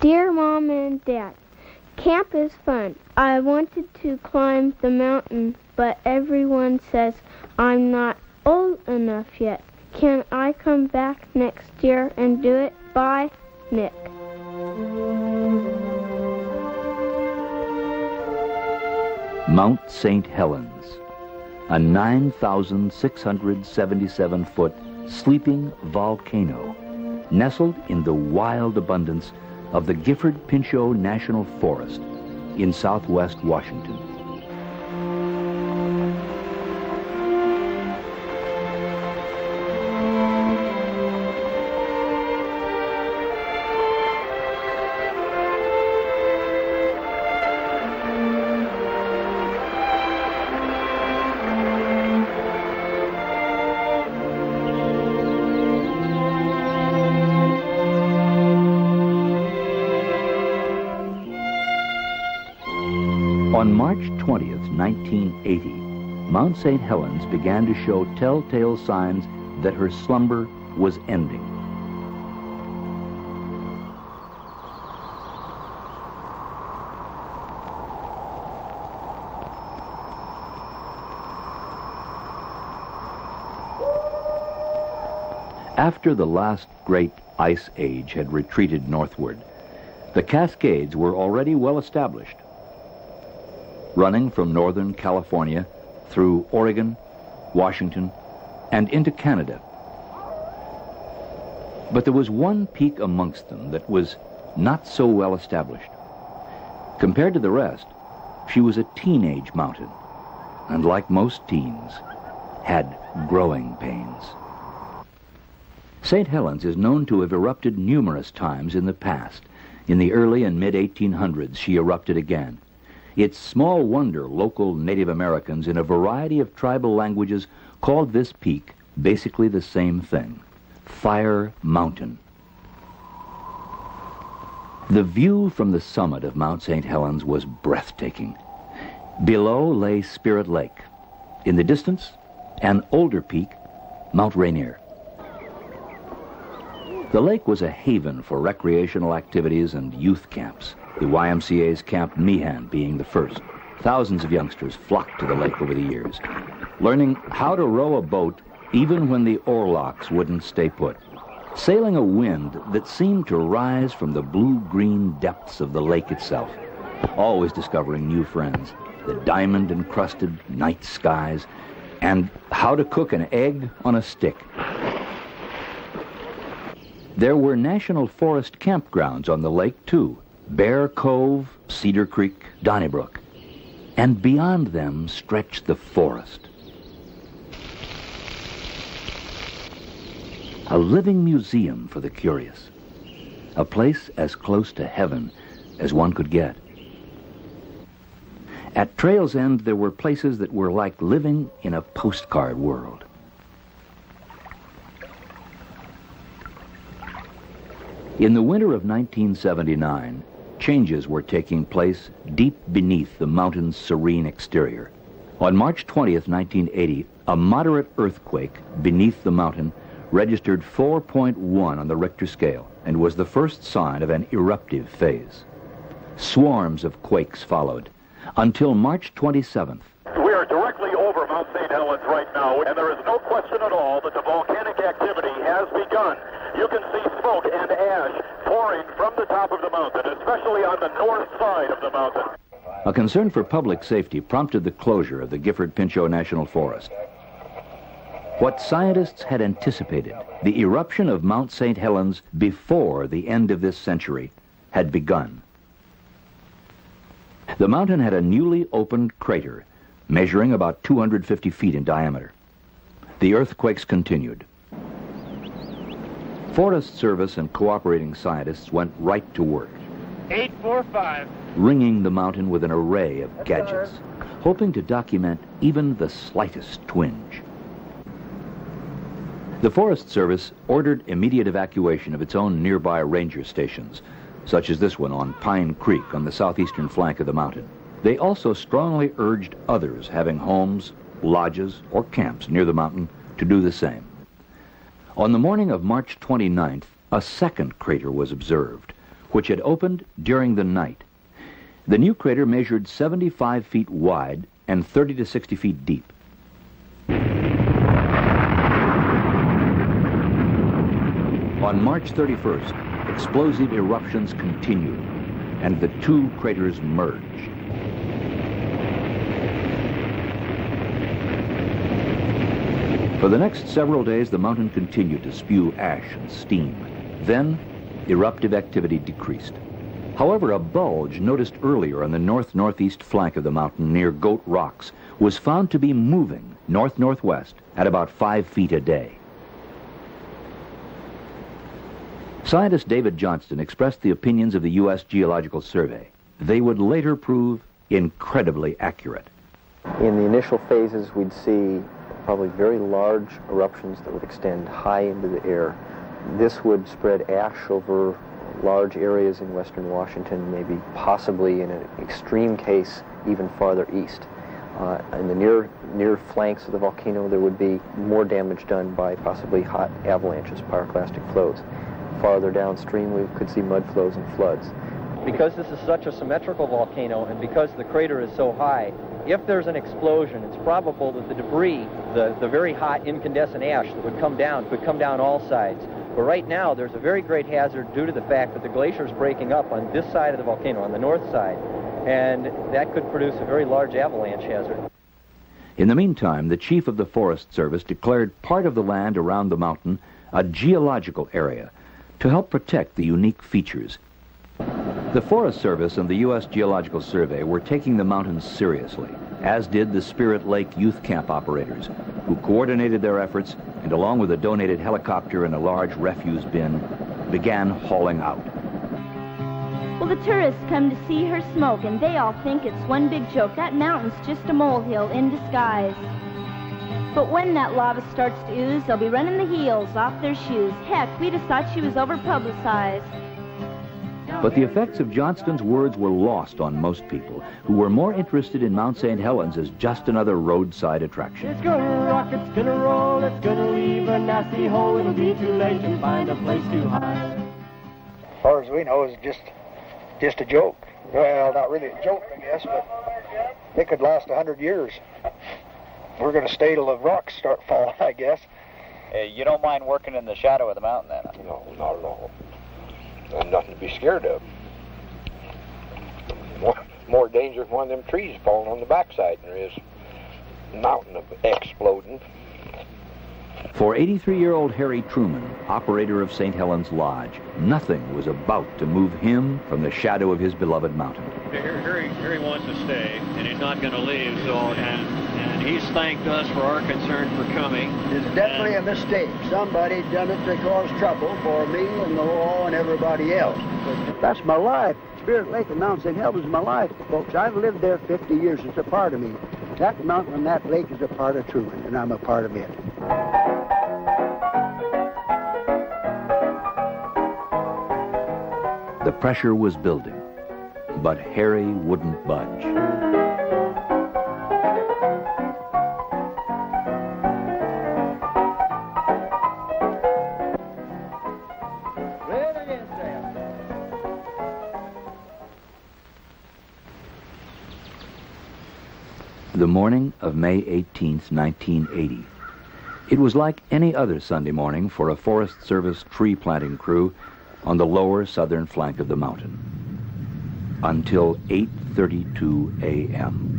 Dear Mom and Dad, camp is fun. I wanted to climb the mountain, but everyone says I'm not old enough yet. Can I come back next year and do it? Bye, Nick. Mount St. Helens, a 9,677-foot sleeping volcano nestled in the wild abundance of the Gifford-Pinchot National Forest in southwest Washington. On March 20th, 1980, Mount St. Helens began to show telltale signs that her slumber was ending. After the last great ice age had retreated northward, the Cascades were already well established, running from northern California through Oregon, Washington, and into Canada. But there was one peak amongst them that was not so well established. Compared to the rest, she was a teenage mountain, and like most teens, had growing pains. St. Helens is known to have erupted numerous times in the past. In the early and mid-1800s, she erupted again. It's small wonder local Native Americans in a variety of tribal languages called this peak basically the same thing, Fire Mountain. The view from the summit of Mount St. Helens was breathtaking. Below lay Spirit Lake. In the distance, an older peak, Mount Rainier. The lake was a haven for recreational activities and youth camps, the YMCA's Camp Meehan being the first. Thousands of youngsters flocked to the lake over the years, learning how to row a boat even when the oarlocks wouldn't stay put, sailing a wind that seemed to rise from the blue-green depths of the lake itself, always discovering new friends, the diamond-encrusted night skies, and how to cook an egg on a stick. There were national forest campgrounds on the lake, too. Bear Cove, Cedar Creek, Donnybrook. And beyond them stretched the forest. A living museum for the curious. A place as close to heaven as one could get. At Trail's End, there were places that were like living in a postcard world. In the winter of 1979, changes were taking place deep beneath the mountain's serene exterior. On March 20th, 1980, a moderate earthquake beneath the mountain registered 4.1 on the Richter scale and was the first sign of an eruptive phase. Swarms of quakes followed until March 27th. We are directly over Mount St. Helens right now, and there is no question at all that the volcanic activity has begun. You can see smoke and ash pouring from the top of the mountain, especially on the north side of the mountain. A concern for public safety prompted the closure of the Gifford-Pinchot National Forest. What scientists had anticipated, the eruption of Mount St. Helens before the end of this century, had begun. The mountain had a newly opened crater, measuring about 250 feet in diameter. The earthquakes continued. Forest Service and cooperating scientists went right to work. 845. Ringing the mountain with an array of gadgets, hoping to document even the slightest twinge. The Forest Service ordered immediate evacuation of its own nearby ranger stations, such as this one on Pine Creek on the southeastern flank of the mountain. They also strongly urged others having homes, lodges, or camps near the mountain to do the same. On the morning of March 29th, a second crater was observed, which had opened during the night. The new crater measured 75 feet wide and 30 to 60 feet deep. On March 31st, explosive eruptions continued, and the two craters merged. For the next several days, the mountain continued to spew ash and steam. Then, eruptive activity decreased. However, a bulge noticed earlier on the north-northeast flank of the mountain near Goat Rocks was found to be moving north-northwest at about 5 feet a day. Scientist David Johnston expressed the opinions of the U.S. Geological Survey. They would later prove incredibly accurate. In the initial phases, we'd see probably very large eruptions that would extend high into the air. This would spread ash over large areas in western Washington, maybe possibly in an extreme case even farther east. In the near flanks of the volcano, there would be more damage done by possibly hot avalanches, pyroclastic flows. Farther downstream, we could see mud flows and floods. Because this is such a symmetrical volcano and because the crater is so high, if there's an explosion, it's probable that the debris, the very hot incandescent ash that would come down, could come down all sides. But right now, there's a very great hazard due to the fact that the glacier is breaking up on this side of the volcano, on the north side, and that could produce a very large avalanche hazard. In the meantime, the chief of the Forest Service declared part of the land around the mountain a geological area to help protect the unique features. The Forest Service and the U.S. Geological Survey were taking the mountains seriously, as did the Spirit Lake Youth Camp operators, who coordinated their efforts and, along with a donated helicopter and a large refuse bin, began hauling out. Well, the tourists come to see her smoke, and they all think it's one big joke. That mountain's just a molehill in disguise. But when that lava starts to ooze, they'll be running the heels off their shoes. Heck, we'd have thought she was over-publicized. But the effects of Johnston's words were lost on most people, who were more interested in Mount St. Helens as just another roadside attraction. It's gonna rock, it's gonna roll, it's gonna leave a nasty hole. It'll be too late to find a place too high. As far as we know, it's just a joke. Well, not really a joke, I guess, but it could last 100 years. We're going to stay till the rocks start falling, I guess. You don't mind working in the shadow of the mountain, then? No, not at all. There's nothing to be scared of. More danger than one of them trees falling on the backside than there is a mountain of exploding. For 83-year-old Harry Truman, operator of St. Helens Lodge, nothing was about to move him from the shadow of his beloved mountain. Harry wants to stay, and he's not going to leave, so, and he's thanked us for our concern for coming. It's definitely a mistake. Somebody done it to cause trouble for me and the law and everybody else. But that's my life. Spirit Lake and Mount St. Helens is my life, folks. I've lived there 50 years. It's a part of me. That mountain and that lake is a part of Truman, and I'm a part of it. The pressure was building, but Harry wouldn't budge. The morning of May 18th, 1980. It was like any other Sunday morning for a Forest Service tree planting crew on the lower southern flank of the mountain, until 8:32 a.m.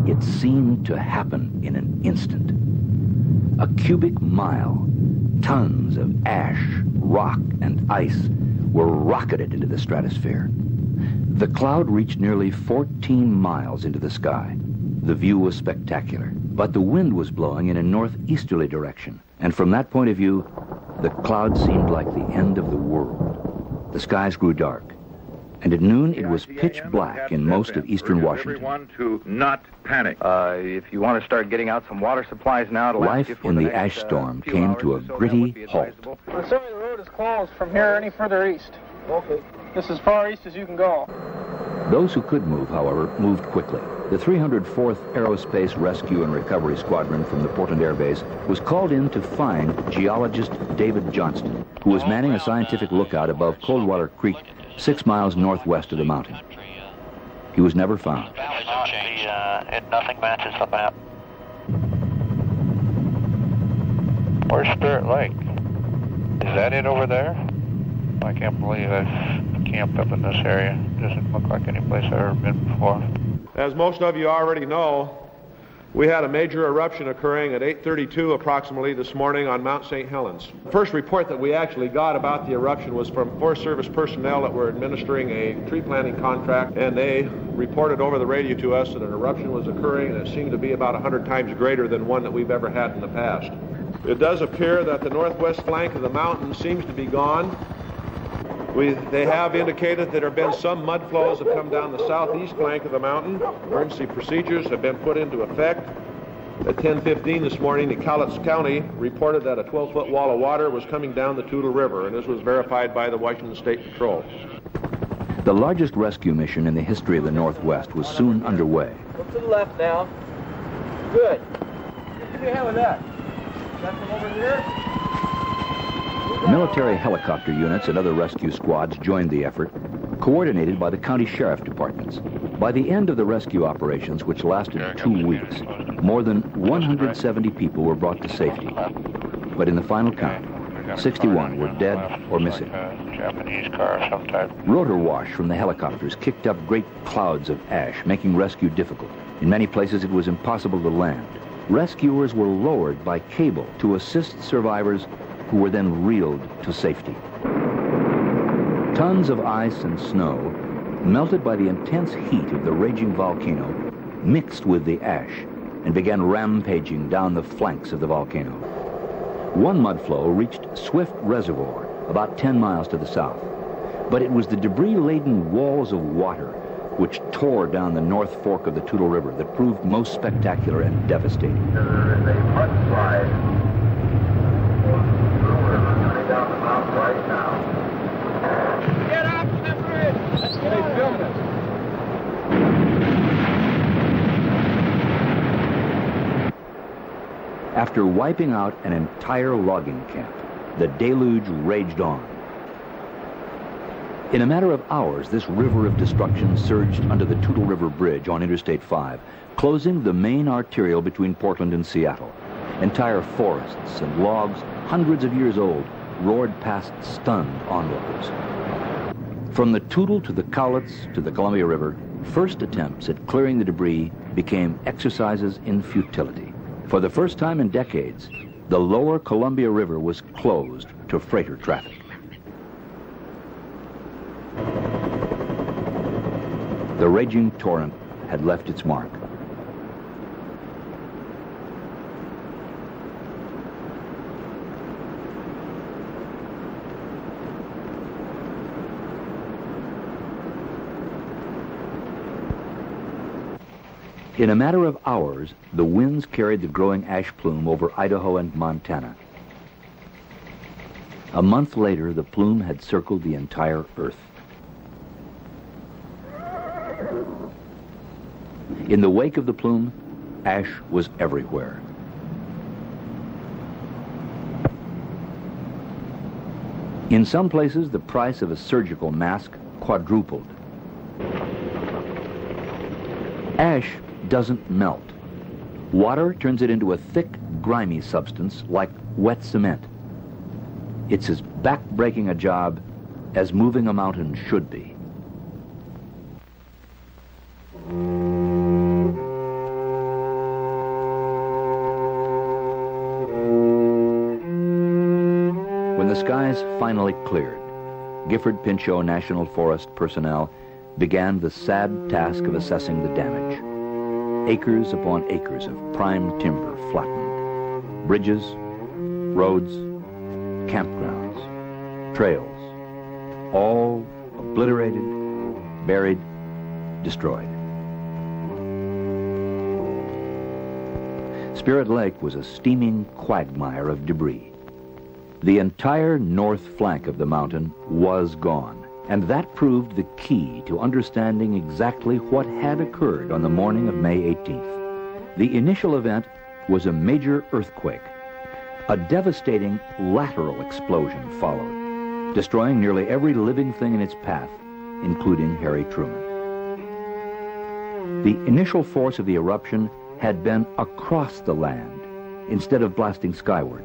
It seemed to happen in an instant. A cubic mile, tons of ash, rock, and ice were rocketed into the stratosphere. The cloud reached nearly 14 miles into the sky. the view was spectacular. But the wind was blowing in a northeasterly direction, and from that point of view, the clouds seemed like the end of the world. The skies grew dark, and at noon it was pitch black in most of eastern Washington. Everyone to not panic. If you want to start getting out some water supplies now to life in the ash storm came to a gritty halt. Assuming the road is closed from here any further east. Okay. This is as far east as you can go. Those who could move, however, moved quickly. The 304th Aerospace Rescue and Recovery Squadron from the Portland Air Base was called in to find geologist David Johnston, who was manning a scientific lookout above Coldwater Creek, 6 miles northwest of the mountain. He was never found. Nothing matches the map. Where's Spirit Lake? Is that it over there? I can't believe I've camped up in this area. Doesn't look like any place I've ever been before. As most of you already know, we had a major eruption occurring at 8:32 approximately this morning on Mount St. Helens. The first report that we actually got about the eruption was from Forest Service personnel that were administering a tree planting contract, and they reported over the radio to us that an eruption was occurring, and it seemed to be about 100 times greater than one that we've ever had in the past. It does appear that the northwest flank of the mountain seems to be gone. They have indicated that there have been some mud flows that have come down the southeast flank of the mountain. Emergency procedures have been put into effect. At 10:15 this morning, the Cowlitz County reported that a 12-foot wall of water was coming down the Toutle River, and this was verified by the Washington State Patrol. The largest rescue mission in the history of the Northwest was soon underway. Look to the left now. Good. What do you have with that? Is that from over here? Military helicopter units and other rescue squads joined the effort, coordinated by the county sheriff departments. By the end of the rescue operations, which lasted 2 weeks, more than 170 people were brought to safety. But in the final count, 61 were dead or missing. Japanese car sometime. Rotor wash from the helicopters kicked up great clouds of ash, making rescue difficult. In many places, it was impossible to land. Rescuers were lowered by cable to assist survivors who were then reeled to safety. Tons of ice and snow, melted by the intense heat of the raging volcano, mixed with the ash and began rampaging down the flanks of the volcano. One mud flow reached Swift Reservoir, about 10 miles to the south. But it was the debris-laden walls of water which tore down the north fork of the Toutle River that proved most spectacular and devastating. There is a mudslide down the mountain right now. Get up, Clifford! Let's get it filming. After wiping out an entire logging camp, the deluge raged on. In a matter of hours, this river of destruction surged under the Toutle River Bridge on Interstate 5, closing the main arterial between Portland and Seattle. Entire forests and logs, hundreds of years old, roared past stunned onlookers. From the Toutle to the Cowlitz to the Columbia River, first attempts at clearing the debris became exercises in futility. For the first time in decades, the lower Columbia River was closed to freighter traffic. The raging torrent had left its mark. In a matter of hours, the winds carried the growing ash plume over Idaho and Montana. A month later, the plume had circled the entire Earth. In the wake of the plume, ash was everywhere. In some places, the price of a surgical mask quadrupled. Ash doesn't melt. Water turns it into a thick, grimy substance like wet cement. It's as back-breaking a job as moving a mountain should be. When the skies finally cleared, Gifford Pinchot National Forest personnel began the sad task of assessing the damage. acres upon acres of prime timber flattened. Bridges, roads, campgrounds, trails, all obliterated, buried, destroyed. Spirit Lake was a steaming quagmire of debris. The entire north flank of the mountain was gone, and that proved the key to understanding exactly what had occurred on the morning of May 18th. The initial event was a major earthquake. A devastating lateral explosion followed, destroying nearly every living thing in its path, including Harry Truman. The initial force of the eruption had been across the land instead of blasting skyward.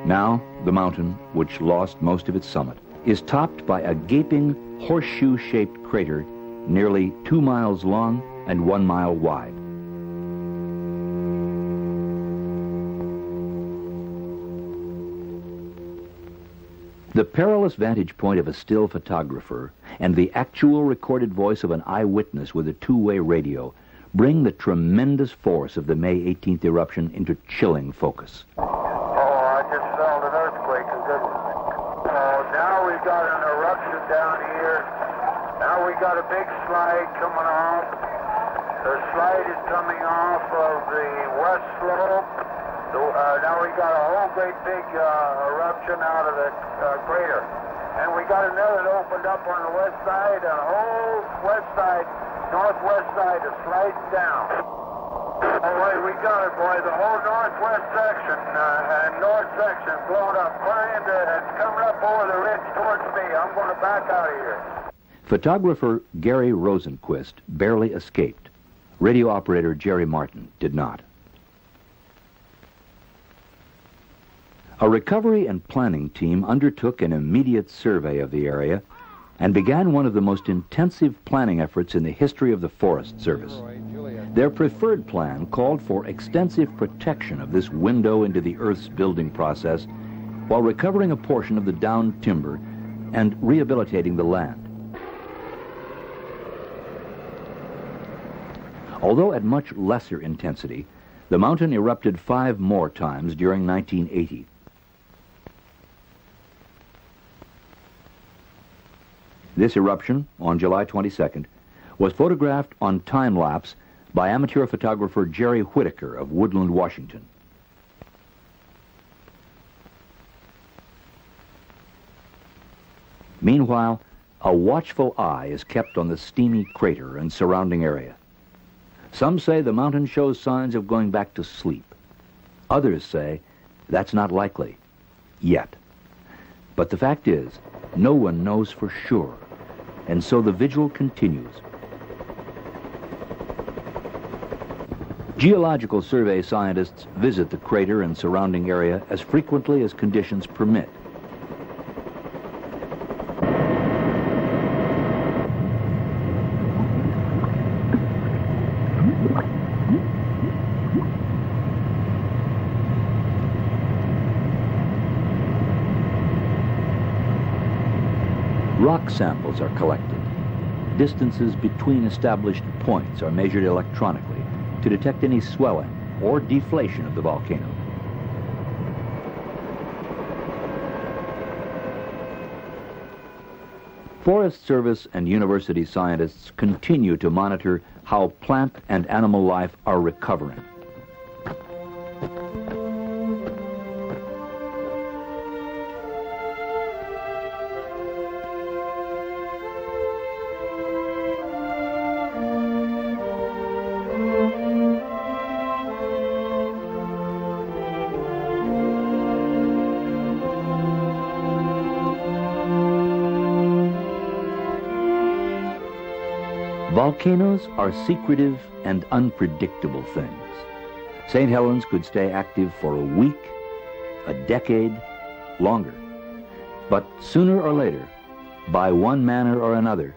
Now, the mountain, which lost most of its summit, is topped by a gaping horseshoe-shaped crater nearly 2 miles long and 1 mile wide. The perilous vantage point of a still photographer and the actual recorded voice of an eyewitness with a two-way radio bring the tremendous force of the May 18th eruption into chilling focus. Oh, I just felt an earthquake. Now we've got an eruption down here. Now we got a big slide coming off. The slide is coming off of the west slope. Now we got a whole great big eruption out of the crater. And we got another that opened up on the west side, and the whole west side, northwest side is sliding down. Oh, wait, we got it, boy. The whole northwest section and north section blown up, flying and coming up over the ridge towards me. I'm going to back out of here. Photographer Gary Rosenquist barely escaped. Radio operator Jerry Martin did not. A recovery and planning team undertook an immediate survey of the area and began one of the most intensive planning efforts in the history of the Forest Service. Their preferred plan called for extensive protection of this window into the Earth's building process while recovering a portion of the downed timber and rehabilitating the land. Although at much lesser intensity, the mountain erupted 5 more times during 1980. This eruption, on July 22nd, was photographed on time-lapse by amateur photographer Jerry Whitaker of Woodland, Washington. Meanwhile, a watchful eye is kept on the steamy crater and surrounding area. Some say the mountain shows signs of going back to sleep. Others say that's not likely, yet. But the fact is, no one knows for sure, and so the vigil continues. Geological Survey scientists visit the crater and surrounding area as frequently as conditions permit. Rock samples are collected. Distances between established points are measured electronically to detect any swelling or deflation of the volcano. Forest Service and university scientists continue to monitor how plant and animal life are recovering. Volcanoes are secretive and unpredictable things. St. Helens could stay active for a week, a decade, longer. But sooner or later, by one manner or another,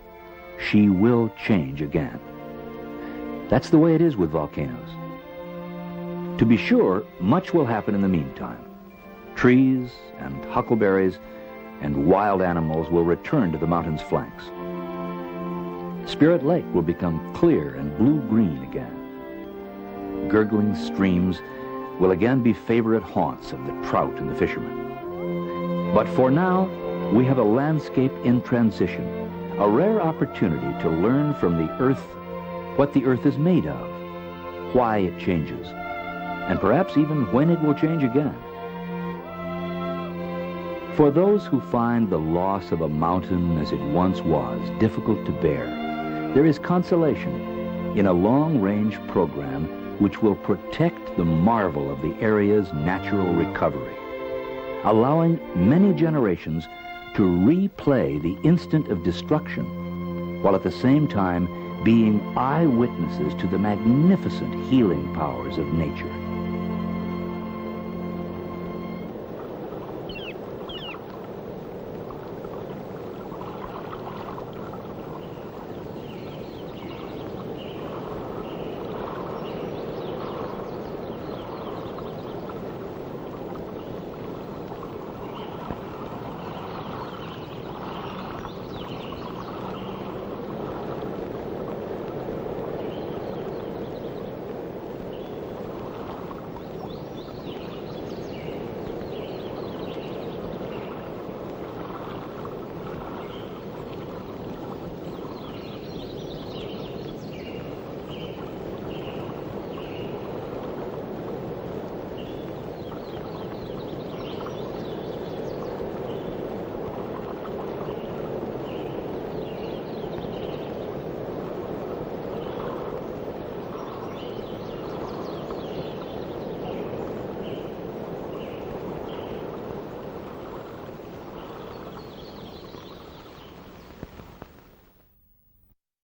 she will change again. That's the way it is with volcanoes. To be sure, much will happen in the meantime. Trees and huckleberries and wild animals will return to the mountain's flanks. Spirit Lake will become clear and blue-green again. gurgling streams will again be favorite haunts of the trout and the fishermen. But for now, we have a landscape in transition, a rare opportunity to learn from the earth what the earth is made of, why it changes, and perhaps even when it will change again. For those who find the loss of a mountain as it once was difficult to bear, there is consolation in a long-range program which will protect the marvel of the area's natural recovery, allowing many generations to replay the instant of destruction, while at the same time being eyewitnesses to the magnificent healing powers of nature.